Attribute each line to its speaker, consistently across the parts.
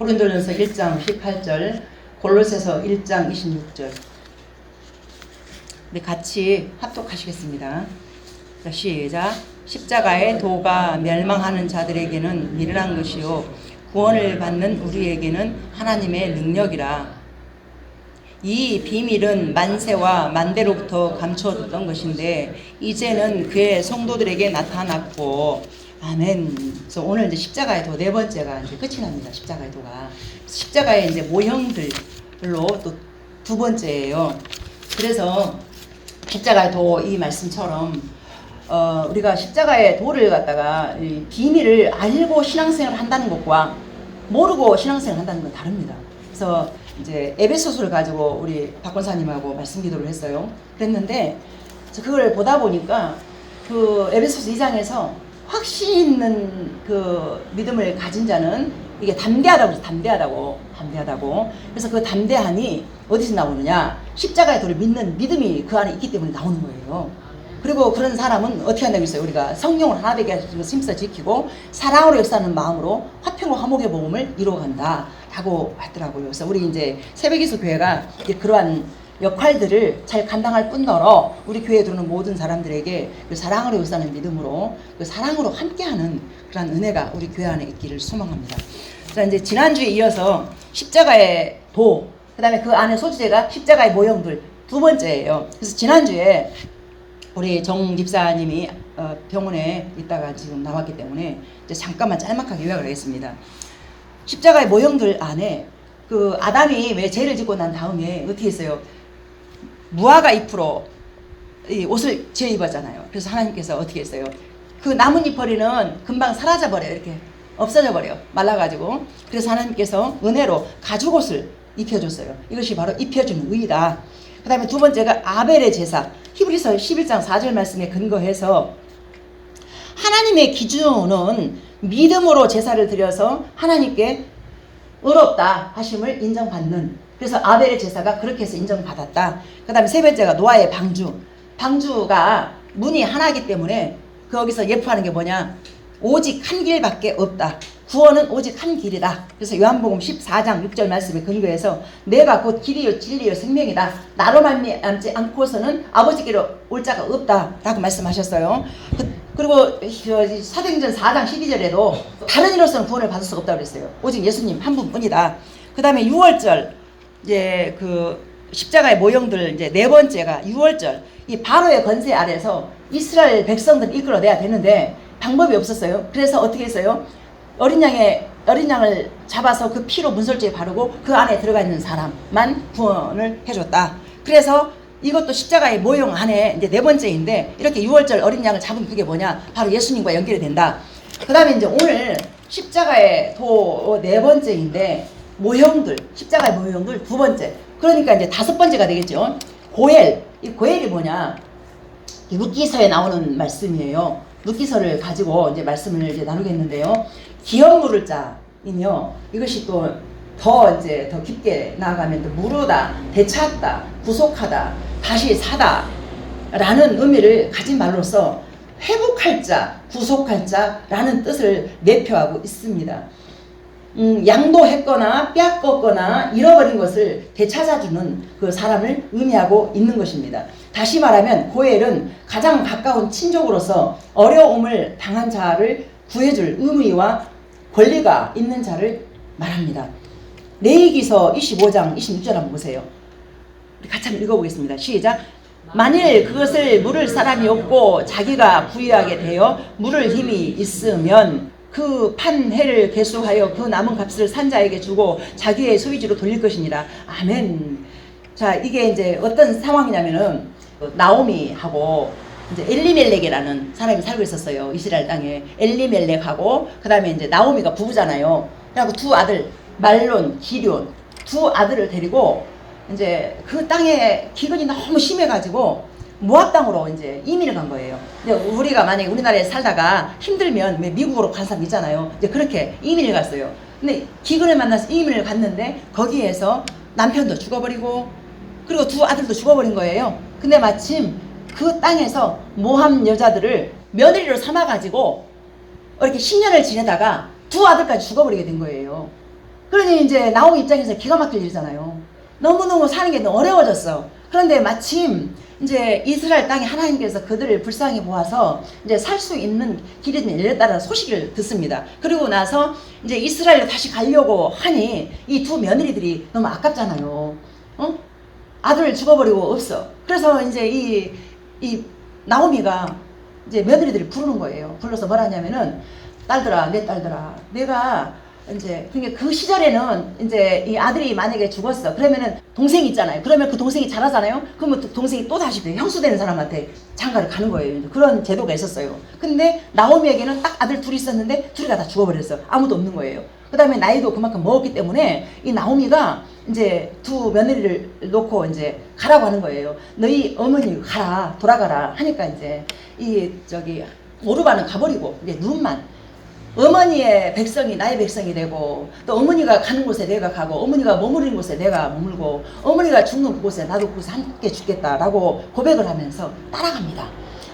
Speaker 1: 고린도전서 1장 18절, 골로새서 1장 26절. 네, 같이 합독하시겠습니다. 자, 시작. 십자가의 도가 멸망하는 자들에게는 미련한 것이요 구원을 받는 우리에게는 하나님의 능력이라. 이 비밀은 만세와 만대로부터 감추어뒀던 것인데 이제는 그의 성도들에게 나타났고. 아멘. 그래서 오늘 이제 십자가의 도 네 번째가 이제 끝이 납니다. 십자가의 도가 십자가의 이제 모형들로 또 두 번째예요. 그래서 십자가의 도 이 말씀처럼 우리가 십자가의 도를 갖다가 이 비밀을 알고 신앙생활을 한다는 것과 모르고 신앙생활을 한다는 건 다릅니다. 그래서 이제 에베소서를 가지고 우리 박 권사님하고 말씀 기도를 했어요. 그랬는데 그걸 보다 보니까 그 에베소서 2장에서 확신 있는 그 믿음을 가진 자는 이게 담대하다고. 그래서 그 담대함이 어디서 나오느냐? 십자가의 도를 믿는 믿음이 그 안에 있기 때문에 나오는 거예요. 그리고 그런 사람은 어떻게 한다고 했어요? 우리가 성령을 하나 되게 하시고 심사 지키고 사랑으로 역사하는 마음으로 화평과 화목의 복음을 이루어간다 라고 하더라고요. 그래서 우리 이제 새벽기수 교회가 이제 그러한 역할들을 잘 감당할 뿐더러 우리 교회에 들어오는 모든 사람들에게 그 사랑으로 역사하는 믿음으로 그 사랑으로 함께하는 그런 은혜가 우리 교회 안에 있기를 소망합니다. 자, 이제 지난주에 이어서 십자가의 도, 그 다음에 그 안에 소주제가 십자가의 모형들 두 번째예요. 그래서 지난주에 우리 정 집사님이 병원에 있다가 지금 나왔기 때문에 이제 잠깐만 짤막하게 요약을 하겠습니다. 십자가의 모형들 안에 그 아담이 왜 죄를 짓고 난 다음에 어떻게 했어요? 무화과 잎으로 이 옷을 지어 입었잖아요. 그래서 하나님께서 어떻게 했어요? 그 나뭇잎벌이는 금방 사라져버려요. 이렇게 없어져버려요. 말라가지고. 그래서 하나님께서 은혜로 가죽옷을 입혀줬어요. 이것이 바로 입혀주는 의이다. 그 다음에 두 번째가 아벨의 제사. 히브리서 11장 4절 말씀에 근거해서 하나님의 기준은 믿음으로 제사를 드려서 하나님께 의롭다 하심을 인정받는. 그래서 아벨의 제사가 그렇게 해서 인정받았다. 그 다음에 세 번째가 노아의 방주. 방주가 문이 하나이기 때문에 거기서 예표하는 게 뭐냐? 오직 한 길밖에 없다. 구원은 오직 한 길이다. 그래서 요한복음 14장 6절 말씀에 근거해서 내가 곧 길이요 진리요 생명이다. 나로 말미암지 않고서는 아버지께로 올 자가 없다 라고 말씀하셨어요. 그리고 사도행전 4장 12절에도 다른 이로서는 구원을 받을 수가 없다고 그랬어요. 오직 예수님 한 분뿐이다. 그 다음에 6월절 이제 그 십자가의 모형들 이제 네 번째가 6월절. 이 바로의 권세 아래서 이스라엘 백성들을 이끌어내야 되는데 방법이 없었어요. 그래서 어떻게 했어요? 어린 양을 잡아서 그 피로 문설주에 바르고 그 안에 들어가 있는 사람만 구원을 해줬다. 그래서 이것도 십자가의 모형 안에 이제 네 번째인데 이렇게 6월절 어린 양을 잡은 그게 뭐냐? 바로 예수님과 연결이 된다. 그 다음에 이제 오늘 십자가의 도 네 번째인데 모형들, 십자가의 모형들 두 번째. 그러니까 이제 다섯 번째가 되겠죠. 고엘. 이 고엘이 뭐냐? 룻기서에 나오는 말씀이에요. 룻기서를 가지고 이제 말씀을 이제 나누겠는데요. 기업 물을 자이며 이것이 또 더 깊게 나아가면 또 무르다, 되찾다, 구속하다, 다시 사다 라는 의미를 가진 말로서 회복할 자, 구속할 자라는 뜻을 내표하고 있습니다. 양도했거나 빼앗겼거나 잃어버린 것을 되찾아주는 그 사람을 의미하고 있는 것입니다. 다시 말하면 고엘은 가장 가까운 친족으로서 어려움을 당한 자를 구해줄 의무와 권리가 있는 자를 말합니다. 레위기서 25장 26절 한번 보세요. 같이 한번 읽어보겠습니다. 시작. 만일 그것을 물을 사람이 없고 자기가 부유하게 되어 물을 힘이 있으면 그 판 해를 계수하여 그 남은 값을 산자에게 주고 자기의 소유지로 돌릴 것이니라. 아멘. 자, 이게 이제 어떤 상황이냐면은 나오미하고 이제 엘리멜렉이라는 사람이 살고 있었어요. 이스라엘 땅에. 엘리멜렉하고 그 다음에 이제 나오미가 부부잖아요. 그리고 두 아들 말론, 기럇 두 아들을 데리고 이제 그 땅에 기근이 너무 심해가지고 모압 땅으로 이제 이민을 간 거예요. 근데 우리가 만약에 우리나라에 살다가 힘들면 미국으로 간 사람 있잖아요. 이제 그렇게 이민을 갔어요. 근데 기근을 만나서 이민을 갔는데 거기에서 남편도 죽어버리고 그리고 두 아들도 죽어버린 거예요. 근데 마침 그 땅에서 모함 여자들을 며느리로 삼아가지고 이렇게 10년을 지내다가 두 아들까지 죽어버리게 된 거예요.
Speaker 2: 그러니 이제 나오미 입장에서 기가 막힐 일이잖아요. 너무너무 사는 게 너무 어려워졌어. 그런데 마침 이제 이스라엘 땅에 하나님께서 그들을 불쌍히 보아서 이제 살 수 있는 길이 좀 열렸다는 소식을 듣습니다. 그리고 나서 이제 이스라엘로 다시 가려고 하니 이 두 며느리들이 너무 아깝잖아요. 아들 죽어버리고 없어. 그래서 이제 이 나오미가 이제 며느리들을 부르는 거예요. 불러서 뭐라 하냐면은, 딸들아, 내 딸들아, 내가 이제, 그러니까 그 시절에는 이제 이 아들이 만약에 죽었어. 그러면은 동생이 있잖아요. 그러면 그 동생이 자라잖아요. 그러면 또 동생이 또 다시 형수되는 사람한테 장가를 가는 거예요. 그런 제도가 있었어요. 근데 나오미에게는 딱 아들 둘이 있었는데 둘이 다 죽어버렸어. 아무도 없는 거예요. 그 다음에 나이도 그만큼 먹었기 때문에 이 나오미가 이제 두 며느리를 놓고 이제 가라고 하는 거예요. 너희 어머니 가라, 돌아가라 하니까 이제 오르바는 가버리고 이제 룻만, 어머니의 백성이 나의 백성이 되고, 또 어머니가 가는 곳에 내가 가고, 어머니가 머무르는 곳에 내가 머물고, 어머니가 죽는 그곳에 나도 그곳에 함께 죽겠다라고 고백을 하면서 따라갑니다.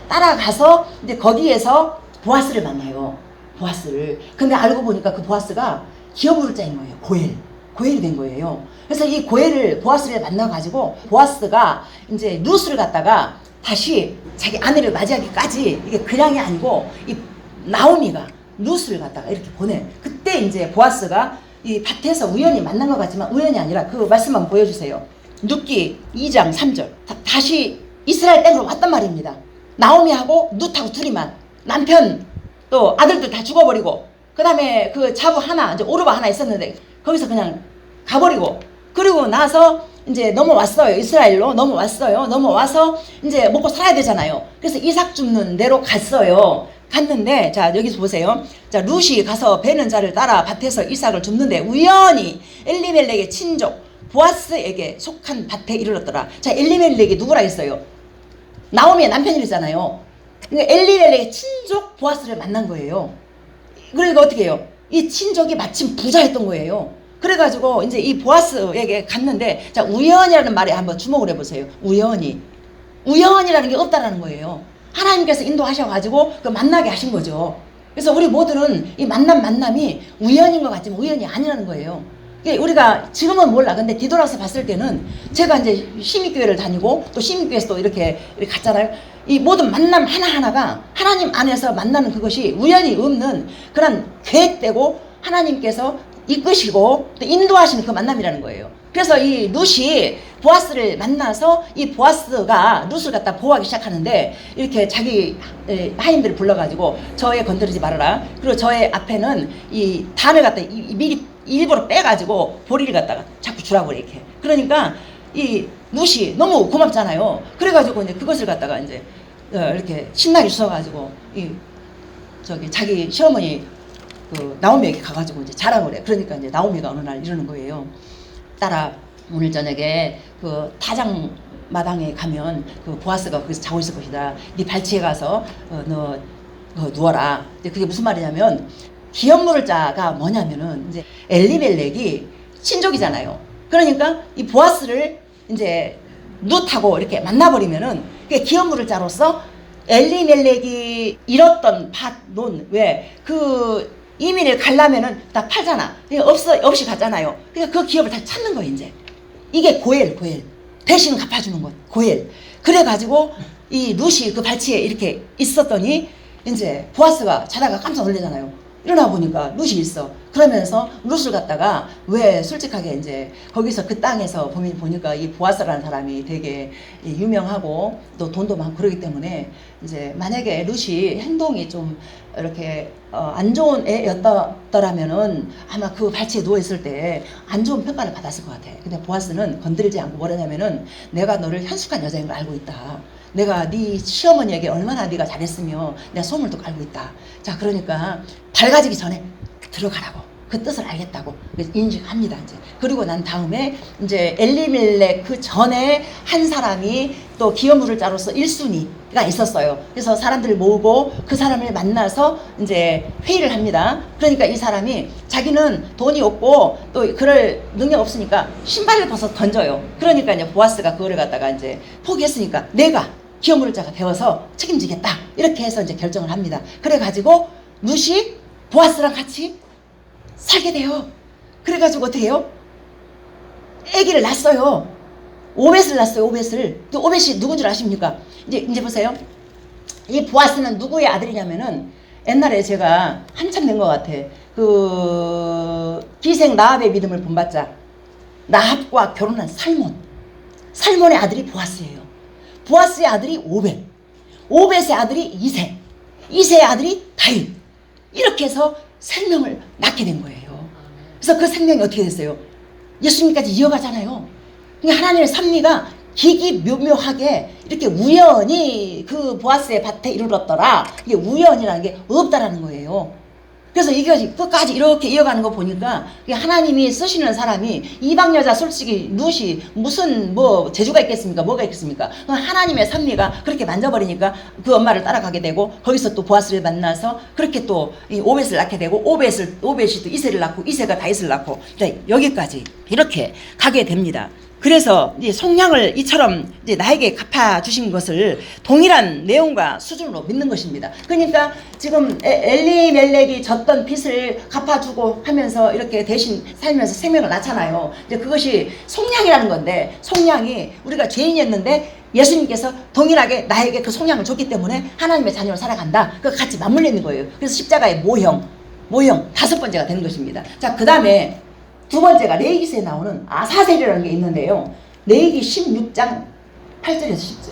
Speaker 2: 따라가서 이제 거기에서 보아스를 만나요. 보아스를. 근데 알고 보니까 그 보아스가 기업으로자인 거예요. 고엘이 된 거예요. 그래서 이 보아스를 만나가지고 보아스가 이제 룻을 갖다가 다시 자기 아내를 맞이하기까지, 이게 그냥이 아니고 이 나오미가 룻을 갖다가 이렇게 보내. 그때 이제 보아스가 이 밭에서 우연히 만난 것 같지만 우연이 아니라 그 말씀 한번 보여주세요. 룻기 2장 3절. 다시 이스라엘 땅으로 왔단 말입니다. 나오미하고 룻하고 둘이만. 남편 또 아들들 다 죽어버리고, 그 다음에 그 자부 하나, 이제 오르바 하나 있었는데 거기서 그냥 가버리고, 그리고 나서 이제 넘어왔어요. 이스라엘로 넘어왔어요. 넘어와서 이제 먹고 살아야 되잖아요. 그래서 이삭 줍는 데로 갔어요. 갔는데, 자, 여기서 보세요. 자, 룻이 가서 베는 자를 따라 밭에서 이삭을 줍는데 우연히 엘리멜렉의 친족 보아스에게 속한 밭에 이르렀더라. 자, 엘리멜렉이 누구라 했어요? 나오미의 남편이잖아요. 그러니까 엘리멜렉의 친족 보아스를 만난 거예요. 그러니까 어떻게 해요? 이 친족이 마침 부자였던 거예요. 그래가지고 이제 이 보아스에게 갔는데, 자, 우연이라는 말에 한번 주목을 해보세요. 우연이라는 게 없다라는 거예요. 하나님께서 인도하셔가지고 그 만나게 하신 거죠. 그래서 우리 모두는 이 만남이 우연인 것 같지만 우연이 아니라는 거예요. 우리가 지금은 몰라. 근데 뒤돌아서 봤을 때는, 제가 이제 심의교회를 다니고 또 심의교회에서 또 이렇게 갔잖아요. 이 모든 만남 하나하나가 하나님 안에서 만나는 그것이 우연이 없는 그런 계획되고 하나님께서 이끄시고 또 인도하시는 그 만남이라는 거예요. 그래서 이 룻이 보아스를 만나서 이 보아스가 룻을 갖다 보호하기 시작하는데, 이렇게 자기 하인들을 불러가지고 저에 건드리지 말아라. 그리고 저의 앞에는 이 단을 갖다 미리 일부러 빼가지고 보리를 갖다가 자꾸 주라고 이렇게. 그러니까 이 룻이 너무 고맙잖아요. 그래가지고 이제 그것을 갖다가 이제 이렇게 신나게 주워가지고 자기 시어머니 그 나오미에게 가가지고 이제 자랑을 해. 그러니까 이제 나오미가 어느 날 이러는 거예요. 딸아, 오늘 저녁에 그 타장 마당에 가면 그 보아스가 거기서 자고 있을 것이다. 네 발치에 가서 너 누워라. 근데 그게 무슨 말이냐면, 기업 물을 자가 뭐냐면은 이제 엘리멜렉이 친족이잖아요. 그러니까 이 보아스를 이제 룻하고 이렇게 만나버리면은 그게 기업 물을 자로서 엘리멜렉이 잃었던 밭론, 왜 그 이민을 가려면은 다 팔잖아. 없이 가잖아요. 그러니까 그 기업을 다 찾는 거예요, 이제. 이게 고엘. 대신 갚아주는 것, 고엘. 그래가지고 이 룻이 그 발치에 이렇게 있었더니 이제 보아스가 자다가 깜짝 놀라잖아요. 일어나 보니까 룻이 있어. 그러면서 룻을 갖다가, 왜 솔직하게 이제 거기서 그 땅에서 보니까 이 보아스라는 사람이 되게 유명하고 또 돈도 많고 그러기 때문에, 이제 만약에 룻이 행동이 좀 이렇게 안 좋은 애였더라면은 아마 그 발치에 누워있을 때 안 좋은 평가를 받았을 것 같아. 근데 보아스는 건드리지 않고 뭐라냐면은, 내가 너를 현숙한 여자인 걸 알고 있다. 내가 네 시어머니에게 얼마나 네가 잘했으며 내가 소문도 알고 있다. 자, 그러니까 밝아지기 전에 들어가라고, 그 뜻을 알겠다고 인식합니다. 이제 그리고 난 다음에 이제 엘리멜렉 그 전에 한 사람이 또 기업 물을 자로서 1순위가 있었어요. 그래서 사람들을 모으고 그 사람을 만나서 이제 회의를 합니다. 그러니까 이 사람이 자기는 돈이 없고 또 그럴 능력 없으니까 신발을 벗어 던져요. 그러니까 이제 보아스가 그거를 갖다가 이제 포기했으니까 내가 기업 물을 자가 되어서 책임지겠다, 이렇게 해서 이제 결정을 합니다. 그래가지고 룻이 보아스랑 같이 살게 돼요. 그래가지고 어떻게 해요? 아기를 낳았어요. 오벳을 낳았어요. 오벳을. 그 오벳이 누군 줄 아십니까? 이제 보세요. 이 보아스는 누구의 아들이냐면은 옛날에 제가 한참 된 것 같아. 그 기생 나합의 믿음을 본받자. 나합과 결혼한 살몬. 살몬의 아들이 보아스예요. 보아스의 아들이 오벳. 오벳의 아들이 이세. 이세의 아들이 다윗. 이렇게 해서 생명을 낳게 된 거예요. 그래서 그 생명이 어떻게 됐어요? 예수님까지 이어가잖아요. 그러니까 하나님의 섭리가 기기묘묘하게 이렇게 우연히 그 보아스의 밭에 이르렀더라. 이게 우연이라는 게 없다라는 거예요. 그래서 이게 끝까지 이렇게 이어가는 거 보니까 하나님이 쓰시는 사람이 이방 여자 솔직히 룻이 무슨 뭐 재주가 있겠습니까? 뭐가 있겠습니까? 하나님의 섭리가 그렇게 만져버리니까 그 엄마를 따라가게 되고 거기서 또 보아스를 만나서 그렇게 또 이 오벳을 낳게 되고 오벳이 또 이세를 낳고 이세가 다윗을 낳고 여기까지 이렇게 가게 됩니다. 그래서 이제 속량을 이처럼 이제 나에게 갚아주신 것을 동일한 내용과 수준으로 믿는 것입니다. 그러니까 지금 엘리멜렉이 졌던 빚을 갚아주고 하면서 이렇게 대신 살면서 생명을 낳잖아요. 이제 그것이 속량이라는 건데, 속량이 우리가 죄인이었는데 예수님께서 동일하게 나에게 그 속량을 줬기 때문에 하나님의 자녀로 살아간다. 그 같이 맞물려 있는 거예요. 그래서 십자가의 모형 5번째가 되는 것입니다. 자, 그 다음에 두 번째가 레위기서에 나오는 아사셀이라는 게 있는데요. 레위기 16장 8절에서 10절.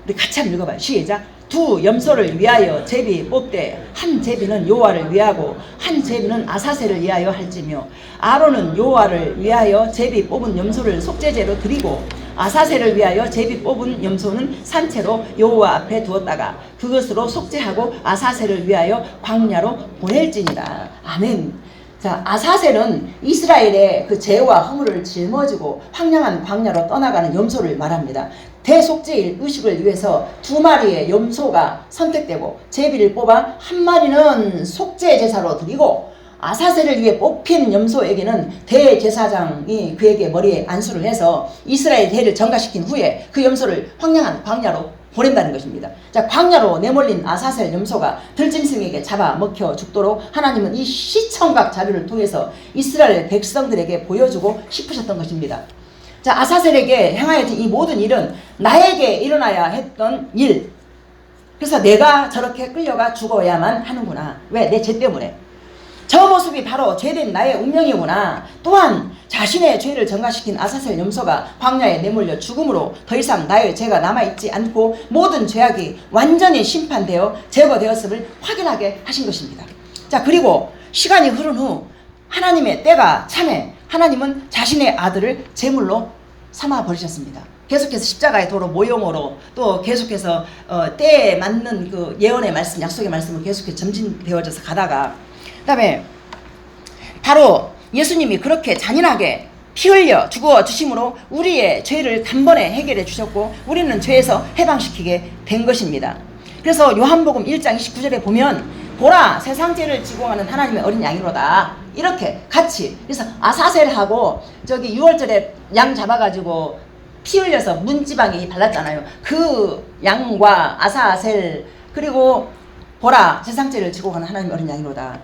Speaker 2: 우리 같이 한번 읽어봐요. 시작. 두 염소를 위하여 제비 뽑되 한 제비는 여호와를 위하고 한 제비는 아사셀을 위하여 할지며 아론은 여호와를 위하여 제비 뽑은 염소를 속죄제로 드리고 아사셀을 위하여 제비 뽑은 염소는 산채로 여호와 앞에 두었다가 그것으로 속죄하고 아사셀을 위하여 광야로 보낼지니라. 아멘. 자, 아사셀은 이스라엘의 그 죄와 허물을 짊어지고 황량한 광야로 떠나가는 염소를 말합니다. 대속죄일 의식을 위해서 2마리의 염소가 선택되고 제비를 뽑아 1마리는 속죄 제사로 드리고 아사셀을 위해 뽑힌 염소에게는 대제사장이 그에게 머리에 안수를 해서 이스라엘 대를 전가시킨 후에 그 염소를 황량한 광야로 보낸다는 것입니다. 자, 광야로 내몰린 아사셀 염소가 들짐승에게 잡아먹혀 죽도록 하나님은 이 시청각 자료를 통해서 이스라엘 백성들에게 보여주고 싶으셨던 것입니다. 자, 아사셀에게 행하여진 이 모든 일은 나에게 일어나야 했던 일. 그래서 내가 저렇게 끌려가 죽어야만 하는구나. 왜? 내 죄 때문에. 저 모습이 바로 죄된 나의 운명이구나. 또한 자신의 죄를 전가시킨 아사셀 염소가 광야에 내몰려 죽음으로 더 이상 나의 죄가 남아있지 않고 모든 죄악이 완전히 심판되어 제거되었음을 확인하게 하신 것입니다. 자, 그리고 시간이 흐른 후 하나님의 때가 참해 하나님은 자신의 아들을 제물로 삼아 버리셨습니다. 계속해서 십자가의 도로 모형으로 또 계속해서 때에 맞는 그 예언의 말씀, 약속의 말씀을 계속해서 점진되어져서 가다가 그 다음에 바로 예수님이 그렇게 잔인하게 피 흘려 죽어 주심으로 우리의 죄를 단번에 해결해 주셨고 우리는 죄에서 해방시키게 된 것입니다. 그래서 요한복음 1장 29절에 보면 보라 세상 죄를 지고 가는 하나님의 어린 양이로다. 이렇게 같이 그래서 아사셀하고 저기 6월절에 양 잡아가지고 피 흘려서 문지방에 발랐잖아요. 그 양과 아사셀 그리고 보라 세상 죄를 지고 가는 하나님의 어린 양이로다.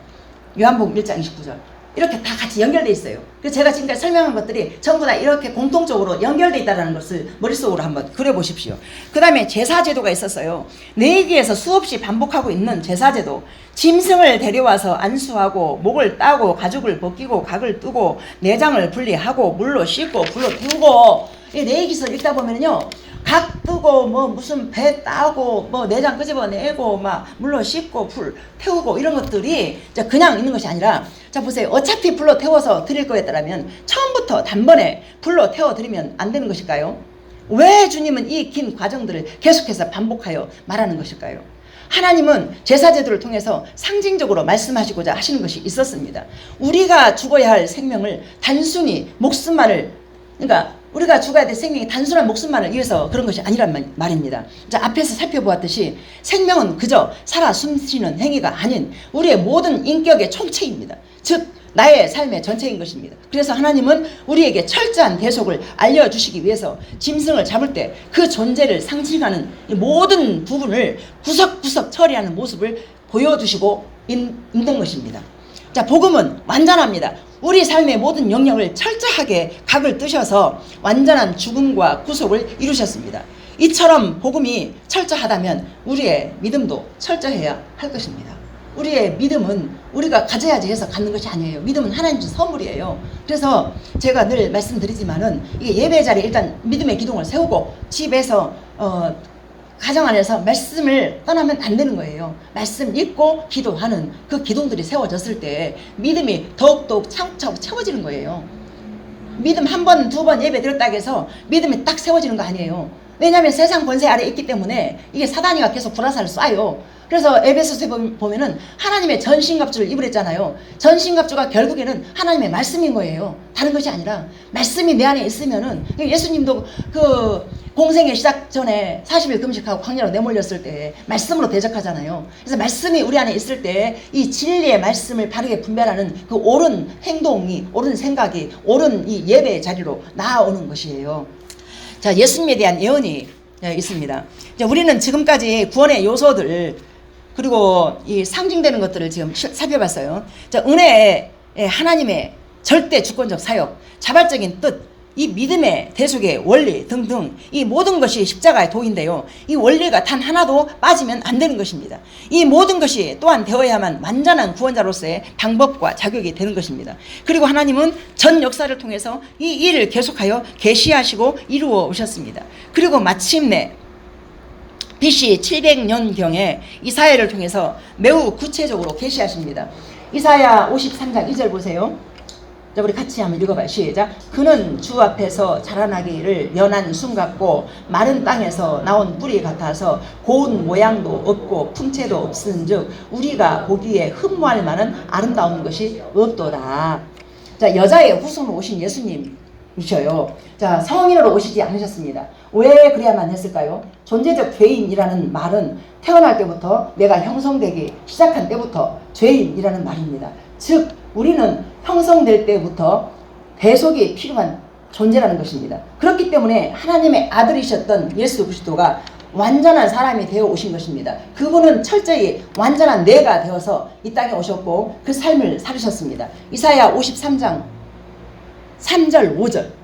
Speaker 2: 요한복음 1장 29절 이렇게 다 같이 연결되어 있어요. 그래서 제가 지금까지 설명한 것들이 전부 다 이렇게 공통적으로 연결되어 있다는 것을 머릿속으로 한번 그려보십시오. 그 다음에 제사제도가 있었어요. 레위기에서 수없이 반복하고 있는 제사제도. 짐승을 데려와서 안수하고 목을 따고 가죽을 벗기고 각을 뜨고 내장을 분리하고 물로 씻고 불로 태우고 이 레위기서 읽다 보면요 각 뜨고 뭐 무슨 배 따고 뭐 내장 끄집어내고 막 물로 씻고 불 태우고 이런 것들이 그냥 있는 것이 아니라 자 보세요. 어차피 불로 태워서 드릴 거였다면 처음부터 단번에 불로 태워 드리면 안 되는 것일까요? 왜 주님은 이 긴 과정들을 계속해서 반복하여 말하는 것일까요? 하나님은 제사제도를 통해서 상징적으로 말씀하시고자 하시는 것이 있었습니다. 우리가 죽어야 할 생명을 단순히 목숨만을 그러니까 우리가 죽어야 될 생명이 단순한 목숨만을 위해서 그런 것이 아니란 말입니다. 자, 앞에서 살펴보았듯이 생명은 그저 살아 숨쉬는 행위가 아닌 우리의 모든 인격의 총체입니다. 즉 나의 삶의 전체인 것입니다. 그래서 하나님은 우리에게 철저한 대속을 알려주시기 위해서 짐승을 잡을 때 그 존재를 상징하는 모든 부분을 구석구석 처리하는 모습을 보여주시고 있는 것입니다. 자, 복음은 완전합니다. 우리 삶의 모든 영역을 철저하게 각을 뜨셔서 완전한 죽음과 구속을 이루셨습니다. 이처럼 복음이 철저하다면 우리의 믿음도 철저해야 할 것입니다. 우리의 믿음은 우리가 가져야지 해서 갖는 것이 아니에요. 믿음은 하나님 준 선물이에요. 그래서 제가 늘 말씀드리지만은 이게 예배 자리에 일단 믿음의 기둥을 세우고 집에서 가정 안에서 말씀을 떠나면 안 되는 거예요. 말씀 읽고 기도하는 그 기둥들이 세워졌을 때 믿음이 더욱더욱 차곡차곡 채워지는 거예요. 믿음 한 번, 두 번 예배 드렸다고 해서 믿음이 딱 세워지는 거 아니에요. 왜냐하면 세상 권세 아래 있기 때문에 이게 사단이가 계속 불화살을 쏴요. 그래서 에베소서에 보면은 하나님의 전신갑주를 입으랬잖아요. 전신갑주가 결국에는 하나님의 말씀인 거예요. 다른 것이 아니라 말씀이 내 안에 있으면은 예수님도 그 공생의 시작 전에 40일 금식하고 광야로 내몰렸을 때 말씀으로 대적하잖아요. 그래서 말씀이 우리 안에 있을 때 이 진리의 말씀을 바르게 분별하는 그 옳은 행동이, 옳은 생각이, 옳은 이 예배의 자리로 나아오는 것이에요. 자, 예수님에 대한 예언이 있습니다. 우리는 지금까지 구원의 요소들 그리고 이 상징되는 것들을 지금 살펴봤어요. 자, 은혜의 하나님의 절대 주권적 사역, 자발적인 뜻, 이 믿음의 대속의 원리 등등 이 모든 것이 십자가의 도인데요. 이 원리가 단 하나도 빠지면 안 되는 것입니다. 이 모든 것이 또한 되어야만 완전한 구원자로서의 방법과 자격이 되는 것입니다. 그리고 하나님은 전 역사를 통해서 이 일을 계속하여 계시하시고 이루어 오셨습니다. 그리고 마침내 BC 700년경에 이사야를 통해서 매우 구체적으로 계시하십니다. 이사야 53장 1절 보세요. 자, 우리 같이 한번 읽어봐요. 시작. 그는 주 앞에서 자라나기를 연한 순 같고 마른 땅에서 나온 뿌리 같아서 고운 모양도 없고 풍채도 없은즉 우리가 보기에 흠모할 만한 아름다운 것이 없도다. 자, 여자의 후손으로 오신 예수님이셔요. 자, 성인으로 오시지 않으셨습니다. 왜 그래야만 했을까요? 존재적 죄인이라는 말은 태어날 때부터 내가 형성되기 시작한 때부터 죄인이라는 말입니다. 즉 우리는 형성될 때부터 대속이 필요한 존재라는 것입니다. 그렇기 때문에 하나님의 아들이셨던 예수 그리스도가 완전한 사람이 되어 오신 것입니다. 그분은 철저히 완전한 내가 되어서 이 땅에 오셨고 그 삶을 살으셨습니다. 이사야 53장 3절 5절.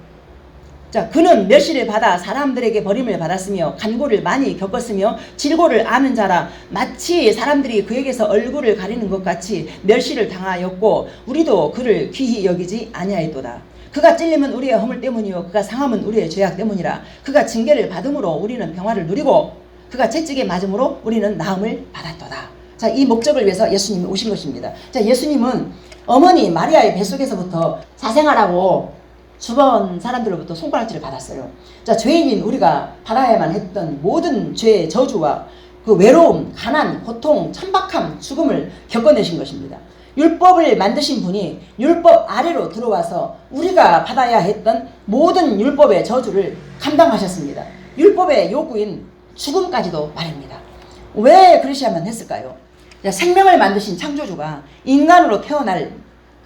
Speaker 2: 자, 그는 멸시를 받아 사람들에게 버림을 받았으며 간고를 많이 겪었으며 질고를 아는 자라 마치 사람들이 그에게서 얼굴을 가리는 것 같이 멸시를 당하였고 우리도 그를 귀히 여기지 아니하였도다. 그가 찔림은 우리의 허물 때문이요 그가 상함은 우리의 죄악 때문이라. 그가 징계를 받음으로 우리는 평화를 누리고 그가 채찍에 맞음으로 우리는 나음을 받았도다. 자, 이 목적을 위해서 예수님이 오신 것입니다. 자, 예수님은 어머니 마리아의 뱃속에서부터 사생아라고 주변 사람들로부터 손가락질을 받았어요. 자, 죄인인 우리가 받아야만 했던 모든 죄의 저주와 그 외로움, 가난, 고통, 천박함, 죽음을 겪어내신 것입니다. 율법을 만드신 분이 율법 아래로 들어와서 우리가 받아야 했던 모든 율법의 저주를 감당하셨습니다. 율법의 요구인 죽음까지도 말입니다. 왜 그러셔야만 했을까요? 자, 생명을 만드신 창조주가 인간으로 태어날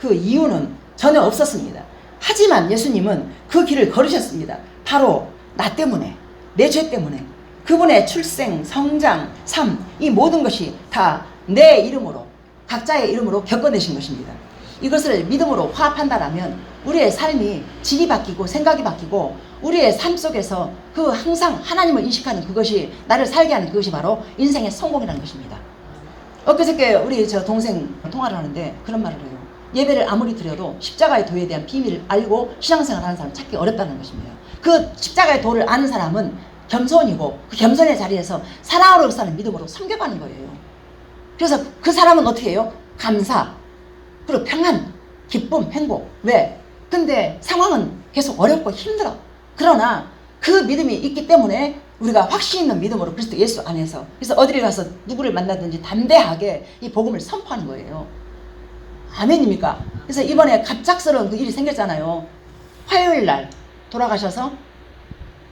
Speaker 2: 그 이유는 전혀 없었습니다. 하지만 예수님은 그 길을 걸으셨습니다. 바로 나 때문에, 내 죄 때문에. 그분의 출생, 성장, 삶, 이 모든 것이 다 내 이름으로, 각자의 이름으로 겪어내신 것입니다. 이것을 믿음으로 화합한다라면 우리의 삶이 질이 바뀌고 생각이 바뀌고 우리의 삶 속에서 그 항상 하나님을 인식하는 그것이 나를 살게 하는 그것이 바로 인생의 성공이라는 것입니다. 엊그저께 우리 저 동생 통화를 하는데 그런 말을 해요. 예배를 아무리 드려도 십자가의 도에 대한 비밀을 알고 신앙생활 하는 사람 찾기 어렵다는 것입니다. 그 십자가의 도를 아는 사람은 겸손이고 그 겸손의 자리에서 사랑으로 사는 믿음으로 섬겨가는 거예요. 그래서 그 사람은 어떻게 해요? 감사, 그리고 평안, 기쁨, 행복. 왜? 근데 상황은 계속 어렵고 힘들어. 그러나 그 믿음이 있기 때문에 우리가 확신 있는 믿음으로 그리스도 예수 안에서 그래서 어디를 가서 누구를 만나든지 담대하게 이 복음을 선포하는 거예요. 아멘입니까? 그래서 이번에 갑작스러운 그 일이 생겼잖아요. 화요일 날 돌아가셔서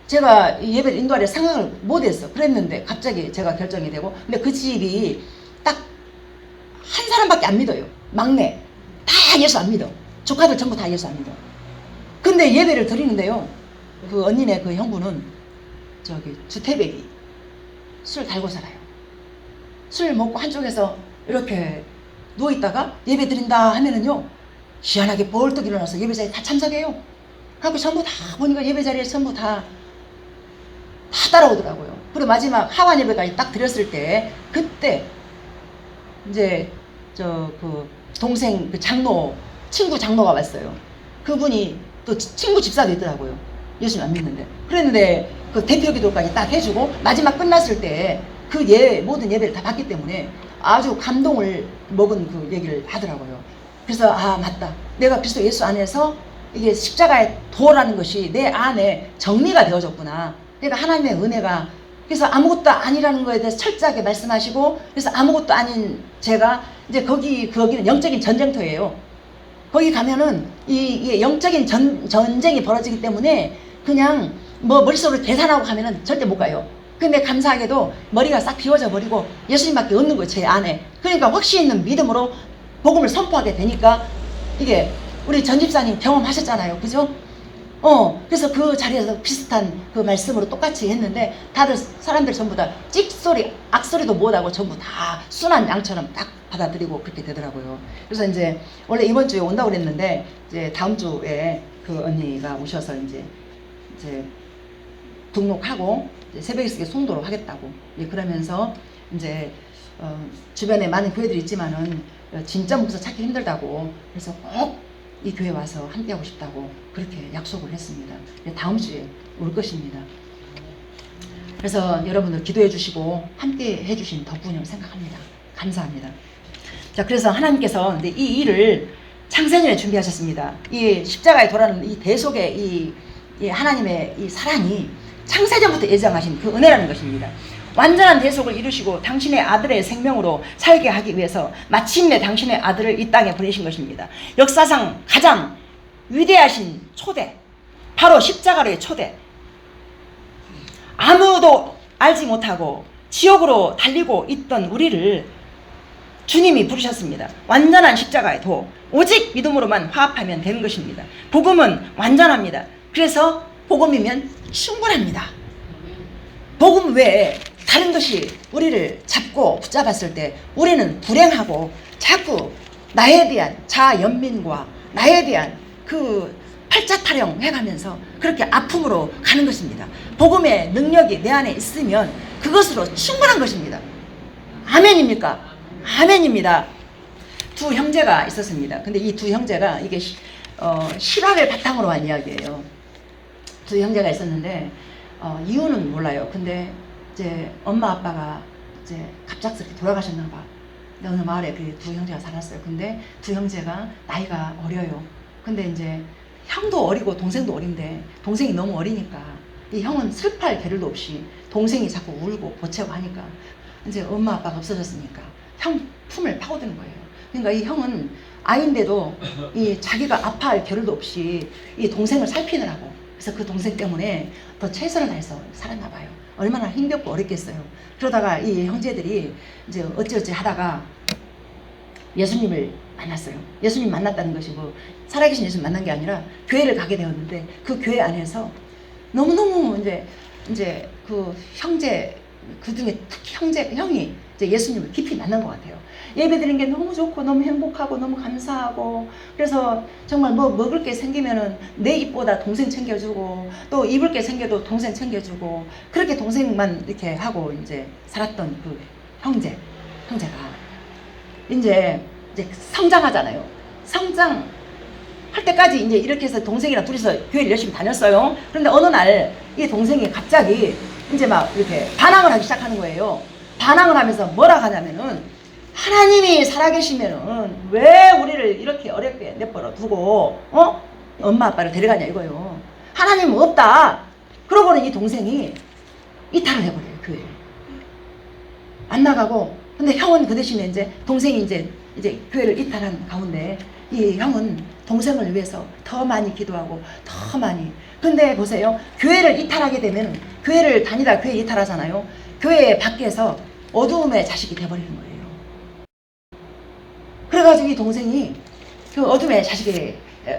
Speaker 2: 제가 예배를 인도하려 생각을 못했어. 그랬는데 갑자기 제가 결정이 되고 근데 그 집이 딱 한 사람밖에 안 믿어요. 막내. 다 예수 안 믿어. 조카들 전부 다 예수 안 믿어. 근데 예배를 드리는데요. 그 언니네 그 형부는 저기 주태백이 술 달고 살아요. 술 먹고 한쪽에서 이렇게 누워있다가 예배 드린다 하면은요, 희한하게 벌떡 일어나서 예배 자리에 다 참석해요. 그래갖고 전부 다 보니까 예배 자리에 전부 다 따라오더라고요. 그리고 마지막 하완 예배까지 딱 드렸을 때, 그때 이제 그 동생 그 장로, 친구 장로가 왔어요. 그분이 또 친구 집사도 있더라고요. 예수님 안 믿는데. 그랬는데 그 대표 기도까지 딱 해주고 마지막 끝났을 때 그 모든 예배를 다 받기 때문에 아주 감동을 먹은 그 얘기를 하더라고요. 그래서 아, 맞다. 내가 그리스도 예수 안에서 이게 십자가의 도라는 것이 내 안에 정리가 되어졌구나. 그러니까 하나님의 은혜가, 그래서 아무것도 아니라는 거에 대해서 철저하게 말씀하시고, 그래서 아무것도 아닌 제가 이제 거기는 영적인 전쟁터예요. 거기 가면은 이 영적인 전쟁이 벌어지기 때문에 그냥 뭐 머릿속으로 계산하고 가면은 절대 못 가요. 근데 감사하게도 머리가 싹 비워져 버리고 예수님밖에 없는 거예요, 제 안에. 그러니까 확신 있는 믿음으로 복음을 선포하게 되니까, 이게 우리 전 집사님 경험하셨잖아요, 그죠? 그래서 그 자리에서 비슷한 그 말씀으로 똑같이 했는데, 다들 사람들 전부 다 찍소리, 악소리도 못하고 전부 다 순한 양처럼 딱 받아들이고 그렇게 되더라고요. 그래서 이제 원래 이번 주에 온다고 그랬는데, 이제 다음 주에 그 언니가 오셔서 이제 등록하고 이제 새벽 일찍 송도로 하겠다고. 그러면서 이제 주변에 많은 교회들이 있지만은 진짜 목사 찾기 힘들다고. 그래서 꼭 이 교회 와서 함께하고 싶다고 그렇게 약속을 했습니다. 다음 주에 올 것입니다. 그래서 여러분들 기도해 주시고 함께 해주신 덕분이라고 생각합니다. 감사합니다. 자, 그래서 하나님께서 이 일을 창세전에 준비하셨습니다. 이 십자가에 돌아가는 이 대속의 이 하나님의 이 사랑이 창세전부터 예정하신 그 은혜라는 것입니다. 완전한 대속을 이루시고 당신의 아들의 생명으로 살게 하기 위해서 마침내 당신의 아들을 이 땅에 보내신 것입니다. 역사상 가장 위대하신 초대, 바로 십자가로의 초대. 아무도 알지 못하고 지옥으로 달리고 있던 우리를 주님이 부르셨습니다. 완전한 십자가의 도, 오직 믿음으로만 화합하면 되는 것입니다. 복음은 완전합니다. 그래서 복음이면 충분합니다. 복음 외에 다른 것이 우리를 잡고 붙잡았을 때 우리는 불행하고 자꾸 나에 대한 자연민과 나에 대한 그 팔자 타령 해가면서 그렇게 아픔으로 가는 것입니다. 복음의 능력이 내 안에 있으면 그것으로 충분한 것입니다. 아멘입니까? 아멘입니다. 두 형제가 있었습니다. 근데 이 두 형제가 이게 실화를 바탕으로 한 이야기예요. 두 형제가 있었는데 이유는 몰라요. 근데 이제 엄마 아빠가 이제 갑작스럽게 돌아가셨나 봐. 어느 마을에 그 두 형제가 살았어요. 근데 두 형제가 나이가 어려요. 근데 이제 형도 어리고 동생도 어린데 동생이 너무 어리니까 이 형은 슬퍼할 겨를도 없이 동생이 자꾸 울고 보채고 하니까 이제 엄마 아빠가 없어졌으니까 형 품을 파고드는 거예요. 그러니까 이 형은 아이인데도 이 자기가 아파할 겨를도 없이 이 동생을 살피느라고, 그래서 그 동생 때문에 더 최선을 다해서 살았나 봐요. 얼마나 힘겹고 어렵겠어요. 그러다가 이 형제들이 이제 어찌어찌 하다가 예수님을 만났어요. 예수님 만났다는 것이 뭐 살아계신 예수님 만난 게 아니라 교회를 가게 되었는데, 그 교회 안에서 너무너무 이제 그 형제, 그 중에 특히 형이 이제 예수님을 깊이 만난 것 같아요. 예배 드리는 게 너무 좋고 너무 행복하고 너무 감사하고, 그래서 정말 뭐 먹을 게 생기면은 내 입보다 동생 챙겨주고, 또 입을 게 생겨도 동생 챙겨주고, 그렇게 동생만 이렇게 하고 이제 살았던 그 형제가 이제 성장하잖아요. 성장할 때까지 이제 이렇게 해서 동생이랑 둘이서 교회를 열심히 다녔어요. 그런데 어느 날 이 동생이 갑자기 이제 막 이렇게 반항을 하기 시작하는 거예요. 반항을 하면서 뭐라 하냐면은, 하나님이 살아계시면은 왜 우리를 이렇게 어렵게 내버려 두고 엄마 아빠를 데려가냐 이거요. 하나님은 없다. 그러고는 이 동생이 이탈을 해버려요. 교회를 안 나가고. 근데 형은 그 대신에 이제 동생이 이제 교회를 이탈한 가운데 이 형은 동생을 위해서 더 많이 기도하고 더 많이. 근데 보세요, 교회를 이탈하게 되면, 교회를 다니다 교회 이탈하잖아요. 교회 밖에서 어두움의 자식이 돼버리는 거예요. 그래가지고 이 동생이 그 어둠의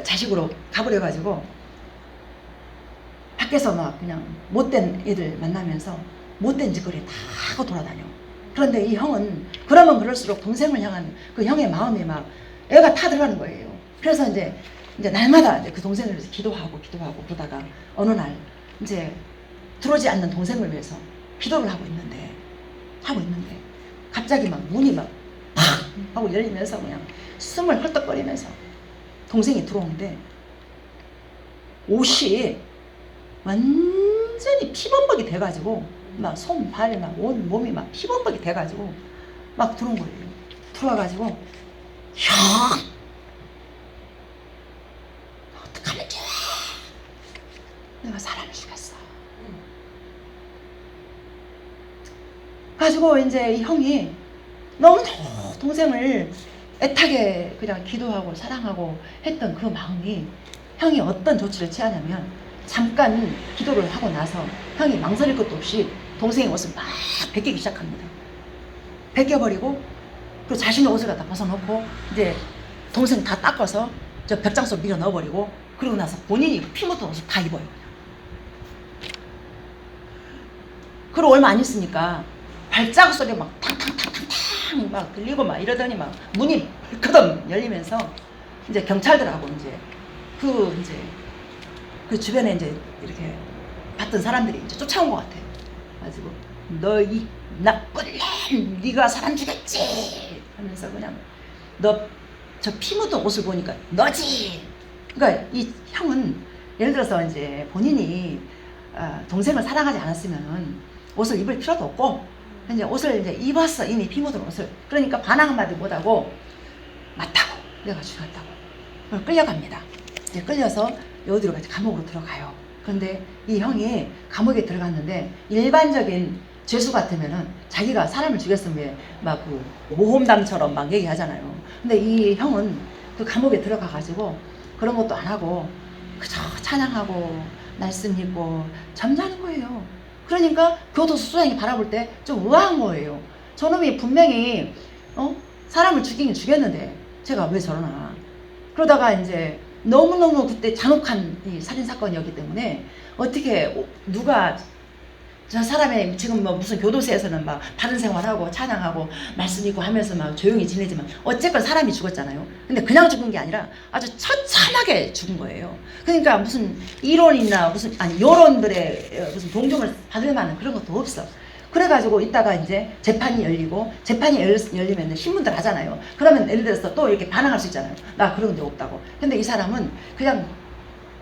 Speaker 2: 자식으로 가버려가지고 밖에서 막 그냥 못된 애들 만나면서 못된 짓거리 다 하고 돌아다녀. 그런데 이 형은 그러면 그럴수록 동생을 향한 그 형의 마음이 막 애가 타들어가는 거예요. 그래서 이제 날마다 이제 그 동생을 위해서 기도하고 그러다가 어느 날 이제 들어오지 않는 동생을 위해서 기도를 하고 있는데 갑자기 막 문이 막 팍 하고 열리면서 그냥 숨을 헐떡거리면서 동생이 들어오는데 옷이 완전히 피범벅이 돼가지고 막 손, 발, 막 온 몸이 막 피범벅이 돼가지고 막 들어온 거예요. 들어와가지고 형 어떡하면 좋아. 내가 사람을 죽였어. 가지고 이제 이 형이 너무 동생을 애타게 그냥 기도하고 사랑하고 했던 그 마음이 형이 어떤 조치를 취하냐면 잠깐 기도를 하고 나서 형이 망설일 것도 없이 동생의 옷을 막 벗기기 시작합니다. 벗겨버리고 그 자신의 옷을 갖다 벗어놓고 이제 동생 다 닦아서 저 벽장 속 밀어 넣어버리고 그러고 나서 본인이 피 묻은 옷을 다 입어요. 그리고 얼마 안 있으니까 발자국 소리가 막 탕탕탕탕탕 막 들리고 막 이러더니 막 문이 벌크덩 열리면서 이제 경찰들하고 이제 그 주변에 이제 이렇게 봤던 사람들이 이제 쫓아온 것 같아요. 가지고 너 이 나쁜 놈, 네가 사람 죽였지 하면서 그냥 너 저 피 묻은 옷을 보니까 너지. 그러니까 이 형은 예를 들어서 이제 본인이 동생을 사랑하지 않았으면 옷을 입을 필요도 없고 이제 옷을 이제 입었어. 이미 피 묻은 옷을. 그러니까 반항 한마디 못하고 맞다고 내가 죽였다고 끌려갑니다. 이제 끌려서 어디로 가지? 감옥으로 들어가요. 그런데 이 형이 감옥에 들어갔는데 일반적인 죄수 같으면은 자기가 사람을 죽였으면 막 그 모험담처럼 막 얘기하잖아요. 근데 이 형은 그 감옥에 들어가가지고 그런 것도 안 하고 그저 찬양하고 말씀 읽고 잠자는 거예요. 그러니까 교도소 소장이 바라볼 때 좀 의아한 거예요. 저놈이 분명히 사람을 죽이긴 죽였는데 제가 왜 저러나. 그러다가 이제 너무너무 그때 잔혹한 이 살인사건이었기 때문에 어떻게 누가 저 사람의 지금 뭐 무슨 교도소에서는 막 다른 생활하고 찬양하고 말씀 읽고 하면서 막 조용히 지내지만 어쨌건 사람이 죽었잖아요. 근데 그냥 죽은 게 아니라 아주 처참하게 죽은 거예요. 그러니까 무슨 이론이나 무슨 여론들의 무슨 동정을 받을 만한 그런 것도 없어. 그래가지고 이따가 이제 재판이 열리고 재판이 열리면 신문들 하잖아요. 그러면 예를 들어서 또 이렇게 반항할 수 있잖아요. 나 그런 적 없다고. 근데 이 사람은 그냥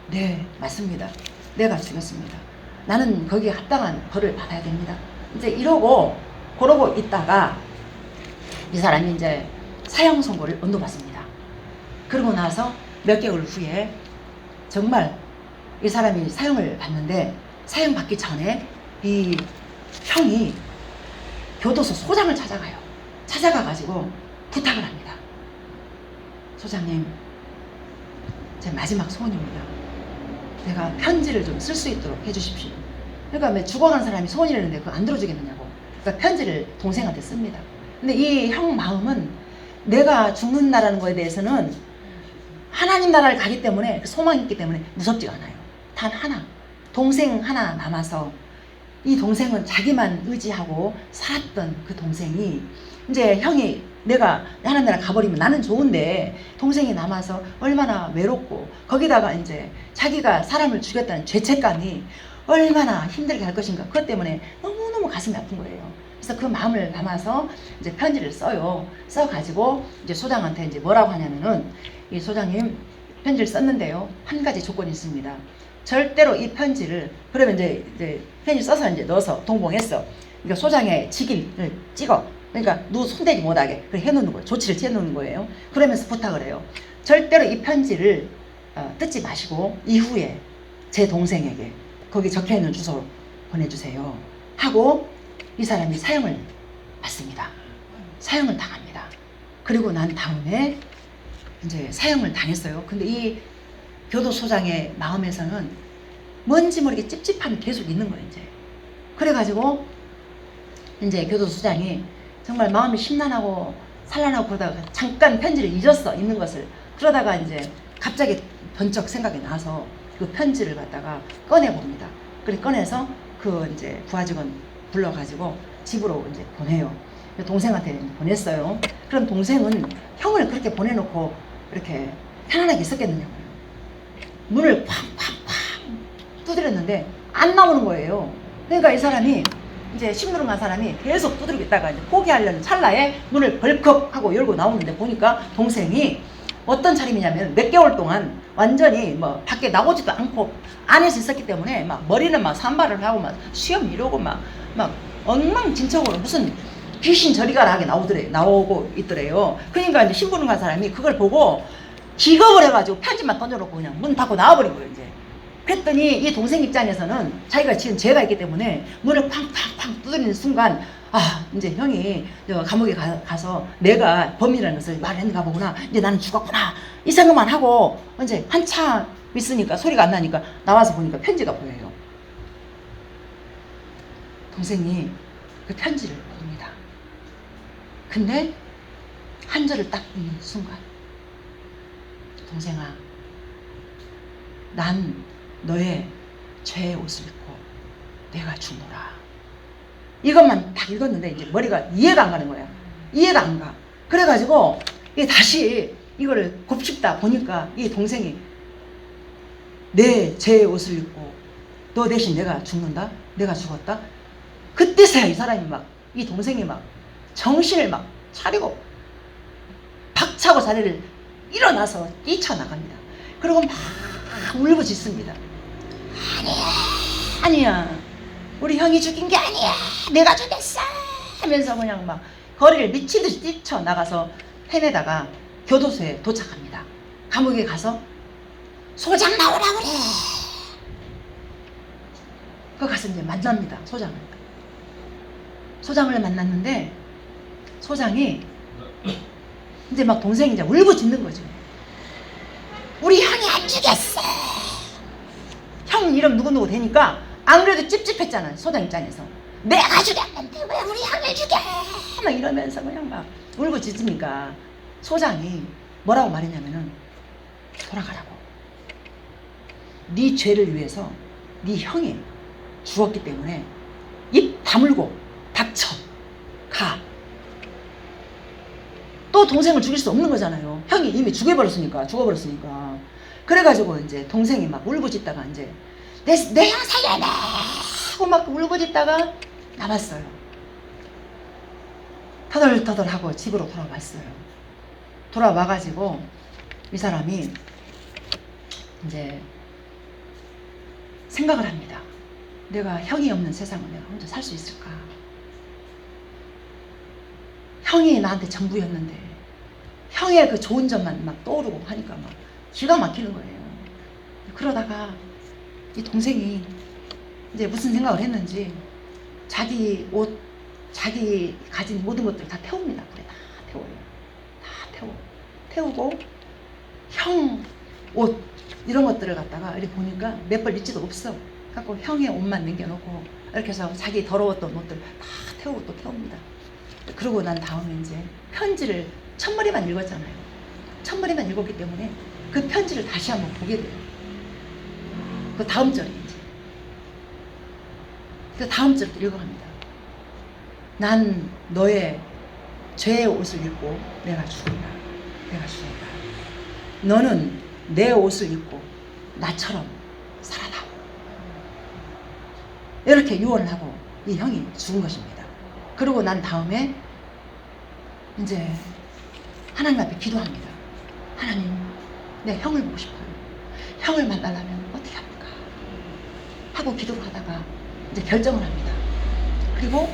Speaker 2: 네 맞습니다. 내가 죽였습니다. 나는 거기에 합당한 벌을 받아야 됩니다. 이제 그러고 있다가 이 사람이 이제 사형 선고를 언도받습니다. 그러고 나서 몇 개월 후에 정말 이 사람이 사형을 받는데 사형 받기 전에 이 형이 교도소 소장을 찾아가요. 찾아가가지고 부탁을 합니다. 소장님, 제 마지막 소원입니다. 내가 편지를 좀 쓸 수 있도록 해주십시오. 그러니까 죽어가는 사람이 소원이라는데 그거 안 들어주겠느냐고. 그러니까 편지를 동생한테 씁니다. 근데 이 형 마음은 내가 죽는다라는 거에 대해서는 하나님 나라를 가기 때문에 소망이 있기 때문에 무섭지가 않아요. 단 하나, 동생 하나 남아서 이 동생은 자기만 의지하고 살았던 그 동생이 이제 형이 내가 하나님 나라 가버리면 나는 좋은데 동생이 남아서 얼마나 외롭고 거기다가 이제 자기가 사람을 죽였다는 죄책감이 얼마나 힘들게 할 것인가. 그것 때문에 너무너무 가슴이 아픈 거예요. 그래서 그 마음을 담아서 이제 편지를 써요. 써가지고 이제 소장한테 이제 뭐라고 하냐면은 이 소장님 편지를 썼는데요. 한 가지 조건이 있습니다. 절대로 이 편지를 그러면 이제 편지 써서 이제 넣어서 동봉했어. 그러니까 소장의 직인을 찍어. 그러니까 누구 손대지 못하게 해놓는 거예요. 조치를 취해놓는 거예요. 그러면서 부탁을 해요. 절대로 이 편지를 뜯지 마시고 이후에 제 동생에게 거기 적혀있는 주소로 보내주세요 하고 이 사람이 사형을 받습니다. 사형을 당합니다. 그리고 난 다음에 이제 사형을 당했어요. 근데 이 교도소장의 마음에서는 뭔지 모르게 찝찝함이 계속 있는 거예요. 이제 그래가지고 이제 교도소장이 정말 마음이 심란하고 산란하고 그러다가 잠깐 편지를 잊었어. 있는 것을. 그러다가 이제 갑자기 번쩍 생각이 나서 그 편지를 갖다가 꺼내봅니다. 그래 꺼내서 그 이제 부하직원 불러가지고 집으로 이제 보내요. 동생한테 보냈어요. 그럼 동생은 형을 그렇게 보내놓고 이렇게 편안하게 있었겠느냐고요. 문을 쾅쾅쾅 두드렸는데 안 나오는 거예요. 그러니까 이 사람이 이제 심부름간 사람이 계속 두드리고 있다가 이제 포기하려는 찰나에 문을 벌컥 하고 열고 나오는데 보니까 동생이 어떤 차림이냐면 몇 개월 동안 완전히 뭐 밖에 나오지도 않고 안에서 있었기 때문에 막 머리는 막 산발을 하고 막 수염 이러고 막 엉망진창으로 무슨 귀신 저리 가라 하게 나오고 있더래요. 그러니까 이제 신부름 간 사람이 그걸 보고 기겁을 해가지고 편지만 던져놓고 그냥 문 닫고 나와버린 거예요, 이제. 그랬더니 이 동생 입장에서는 자기가 지은 죄가 있기 때문에 문을 팡팡팡 두드리는 순간 아 이제 형이 감옥에 가서 내가 범인이라는 것을 말했는가 보구나, 이제 나는 죽었구나 이 생각만 하고 이제 한참 있으니까 소리가 안 나니까 나와서 보니까 편지가 보여요. 동생이 그 편지를 봅니다. 근데 한 절을 딱 읽는 순간 동생아, 난 너의 죄의 옷을 입고 내가 죽노라. 이것만 딱 읽었는데 이제 머리가 이해가 안 가는 거야. 이해가 안 가. 그래가지고 다시 이거를 곱씹다 보니까 이 동생이 내 죄의 옷을 입고 너 대신 내가 죽는다? 내가 죽었다? 그때서야 이 사람이 이 동생이 정신을 차리고 박차고 자리를 일어나서 뛰쳐나갑니다. 그리고 막 울부짖습니다. 아니야. 우리 형이 죽인 게 아니야. 내가 죽였어. 하면서 그냥 거리를 미친듯이 뛰쳐나가서 헤매다가 교도소에 도착합니다. 감옥에 가서 소장 나오라 그래. 그 가서 이제 만납니다. 소장을 만났는데 소장이 이제 동생이 이제 울부짖는 거죠. 우리 형이 안 죽였어. 형 이름 누구누구 되니까 안 그래도 찝찝했잖아요. 소장 입장에서. 내가 죽였는데 왜 우리 형을 죽여? 막 이러면서 그냥 울부짖으니까 소장이 뭐라고 말했냐면은 돌아가라고. 네 죄를 위해서 네 형이 죽었기 때문에 입 다물고 닥쳐 가. 또 동생을 죽일 수 없는 거잖아요. 형이 이미 죽어버렸으니까. 그래가지고 이제 동생이 울부짖다가 이제 내 형 살려내 하고 울부짖다가 남았어요. 터덜터덜하고 집으로 돌아왔어요. 돌아와가지고 이 사람이 이제 생각을 합니다. 내가 형이 없는 세상을 내가 혼자 살 수 있을까? 형이 나한테 전부였는데 형의 그 좋은 점만 떠오르고 하니까 기가 막히는 거예요. 그러다가 이 동생이 이제 무슨 생각을 했는지 자기 옷, 자기 가진 모든 것들을 다 태웁니다. 그래, 다 태워요. 다 태우고 형 옷 이런 것들을 갖다가 이렇게 보니까 몇 벌 있지도 없어. 갖고 형의 옷만 남겨놓고 이렇게 해서 자기 더러웠던 옷들 다 태우고 또 태웁니다. 그러고 난 다음에 이제 편지를 첫머리만 읽었잖아요. 첫머리만 읽었기 때문에 그 편지를 다시 한번 보게 돼요. 그 다음 절에 이제 그 다음 절도 읽어갑니다. 난 너의 죄의 옷을 입고 내가 죽는다. 내가 죽는다. 너는 내 옷을 입고 나처럼 살아나오. 이렇게 유언을 하고 이 형이 죽은 것입니다. 그러고 난 다음에 이제 하나님 앞에 기도합니다. 하나님, 내 형을 보고 싶어요. 형을 만나려면 어떻게 합니까? 하고 기도를 하다가 이제 결정을 합니다. 그리고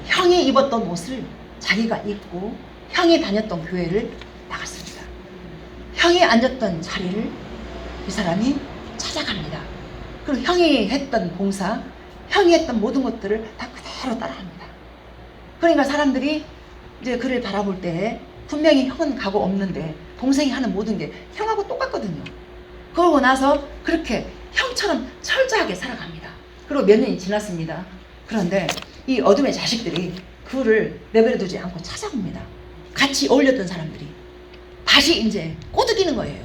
Speaker 2: 형이 입었던 옷을 자기가 입고 형이 다녔던 교회를 나갔습니다. 형이 앉았던 자리를 이 사람이 찾아갑니다. 그리고 형이 했던 봉사, 형이 했던 모든 것들을 다 그대로 따라합니다. 그러니까 사람들이 이제 그를 바라볼 때 분명히 형은 가고 없는데 동생이 하는 모든 게 형하고 똑같거든요. 그러고 나서 그렇게 형처럼 철저하게 살아갑니다. 그리고 몇 년이 지났습니다. 그런데 이 어둠의 자식들이 그를 내버려두지 않고 찾아옵니다. 같이 어울렸던 사람들이 다시 이제 꼬드기는 거예요.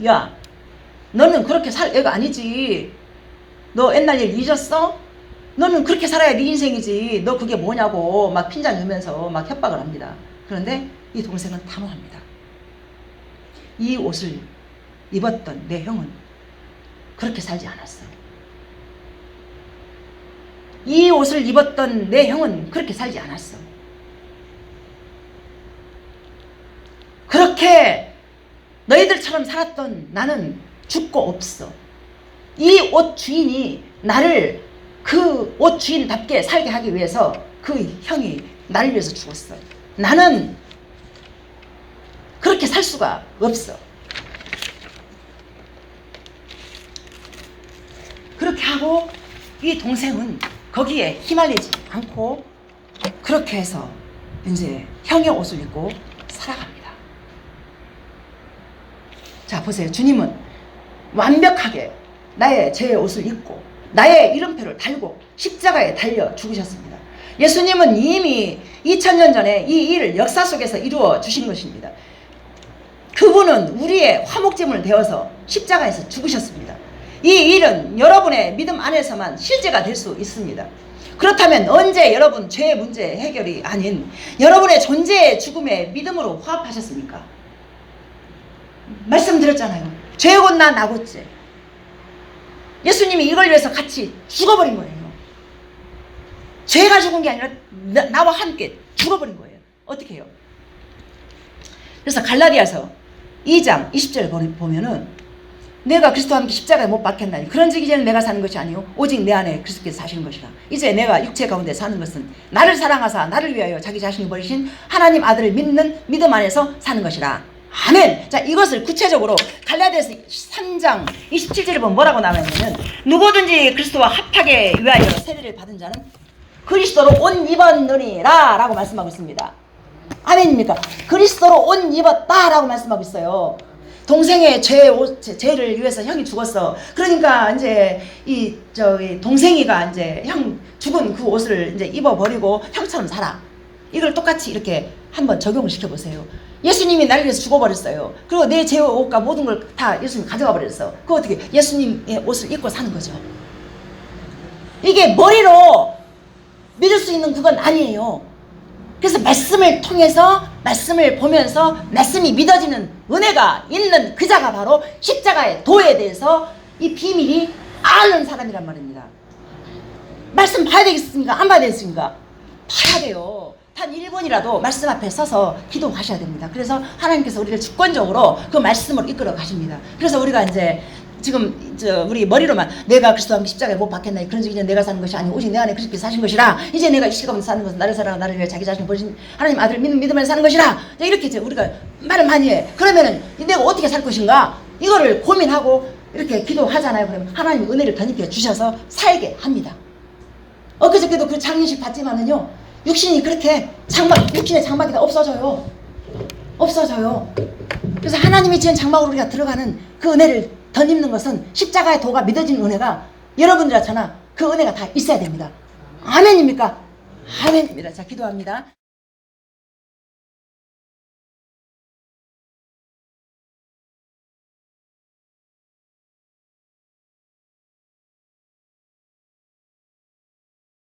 Speaker 2: 야, 너는 그렇게 살 애가 아니지. 너 옛날 일 잊었어? 너는 그렇게 살아야 네 인생이지. 너 그게 뭐냐고 막 핀잔 넣으면서 막 협박을 합니다. 그런데 이 동생은 단호합니다. 이 옷을 입었던 내 형은 그렇게 살지 않았어. 이 옷을 입었던 내 형은 그렇게 살지 않았어. 그렇게 너희들처럼 살았던 나는 죽고 없어. 이 옷 주인이 나를 그 옷 주인답게 살게 하기 위해서 그 형이 나를 위해서 죽었어. 나는 그렇게 살 수가 없어. 그렇게 하고 이 동생은 거기에 휘말리지 않고 그렇게 해서 이제 형의 옷을 입고 살아갑니다. 자, 보세요. 주님은 완벽하게 나의 죄의 옷을 입고 나의 이름표를 달고 십자가에 달려 죽으셨습니다. 예수님은 이미 2000년 전에 이 일을 역사 속에서 이루어 주신 것입니다. 그분은 우리의 화목제물 되어서 십자가에서 죽으셨습니다. 이 일은 여러분의 믿음 안에서만 실제가 될 수 있습니다. 그렇다면 언제 여러분 죄의 문제 해결이 아닌 여러분의 존재의 죽음에 믿음으로 화합하셨습니까? 말씀드렸잖아요. 죄 곧나 나 곧죄. 예수님이 이걸 위해서 같이 죽어버린 거예요. 죄가 죽은 게 아니라 나와 함께 죽어버린 거예요. 어떻게 해요? 그래서 갈라디아서 2장 20절 보면은 내가 그리스도와 함께 십자가에 못 박혔나니 그런즉 이제는 내가 사는 것이 아니요 오직 내 안에 그리스도께서 사시는 것이라. 이제 내가 육체 가운데 사는 것은 나를 사랑하사 나를 위하여 자기 자신을 버리신 하나님 아들을 믿는 믿음 안에서 사는 것이라. 아멘. 자, 이것을 구체적으로 갈라디아서 3장 27절에 보면 뭐라고 나와있냐면 누구든지 그리스도와 합하게 위하여 세례를 받은 자는 그리스도로 옷 입었느니라 라고 말씀하고 있습니다. 아멘입니까? 그리스도로 옷 입었다 라고 말씀하고 있어요. 동생의 죄를 위해서 형이 죽었어. 그러니까 이제 동생이가 이제 형 죽은 그 옷을 이제 입어버리고 형처럼 살아. 이걸 똑같이 이렇게 한번 적용을 시켜보세요. 예수님이 나를 위해서 죽어버렸어요. 그리고 내 죄의 옷과 모든 걸 다 예수님이 가져가 버렸어. 그거 어떻게 예수님의 옷을 입고 사는 거죠. 이게 머리로 믿을 수 있는 그건 아니에요. 그래서 말씀을 통해서 말씀을 보면서 말씀이 믿어지는 은혜가 있는 그 자가 바로 십자가의 도에 대해서 이 비밀이 아는 사람이란 말입니다. 말씀 봐야 되겠습니까? 안 봐야 되겠습니까? 봐야 돼요. 단 1분이라도 말씀 앞에 서서 기도하셔야 됩니다. 그래서 하나님께서 우리를 주권적으로 그 말씀으로 이끌어 가십니다. 그래서 우리가 이제 지금 우리 머리로만 내가 그리스도와 함께 십자가에 못 박혔나니 그런즉 이제 내가 사는 것이 아니고 오직 내 안에 그리스도께서 사신 것이라. 이제 내가 이 시간에 사는 것은 나를 사랑하고 나를 위해 자기 자신을 버리신 하나님 아들을 믿는 믿음 안에 사는 것이라. 이렇게 이제 우리가 말을 많이 해. 그러면은 내가 어떻게 살 것인가 이거를 고민하고 이렇게 기도하잖아요. 그러면 하나님 은혜를 덧입혀 주셔서 살게 합니다. 엊그저께도 그 장례식 봤지만은요, 육신이 그렇게 육신의 장막이 없어져요. 없어져요. 그래서 하나님이 지은 장막으로 우리가 들어가는 그 은혜를 덧입는 것은 십자가의 도가 믿어지는 은혜가 여러분들한테나 그 은혜가 다 있어야 됩니다. 아멘입니까? 아멘입니다. 자, 기도합니다.